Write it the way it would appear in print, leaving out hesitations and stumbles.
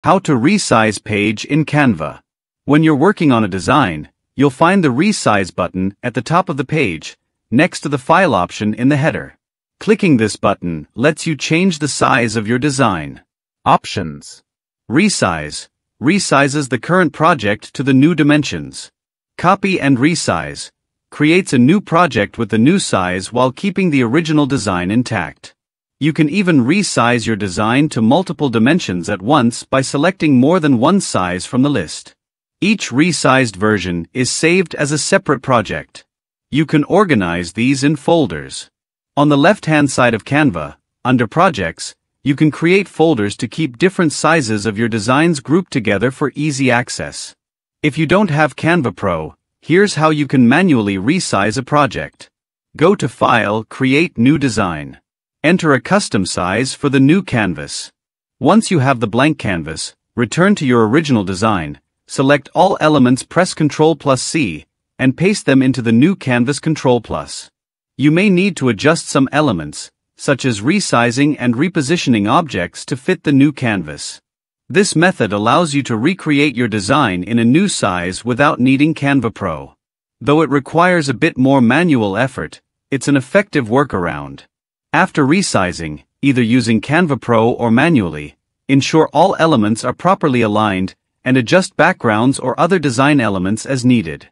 How to resize page in Canva. When you're working on a design, you'll find the Resize button at the top of the page, next to the File option in the header. Clicking this button lets you change the size of your design. Options. Resize. Resizes the current project to the new dimensions. Copy and resize. Creates a new project with the new size while keeping the original design intact. You can even resize your design to multiple dimensions at once by selecting more than one size from the list. Each resized version is saved as a separate project. You can organize these in folders. On the left-hand side of Canva, under Projects, you can create folders to keep different sizes of your designs grouped together for easy access. If you don't have Canva Pro, here's how you can manually resize a project. Go to File, Create New Design. Enter a custom size for the new canvas. Once you have the blank canvas, return to your original design, select all elements, press Ctrl+C, and paste them into the new canvas Ctrl+. You may need to adjust some elements, such as resizing and repositioning objects to fit the new canvas. This method allows you to recreate your design in a new size without needing Canva Pro. Though it requires a bit more manual effort, it's an effective workaround. After resizing, either using Canva Pro or manually, ensure all elements are properly aligned and adjust backgrounds or other design elements as needed.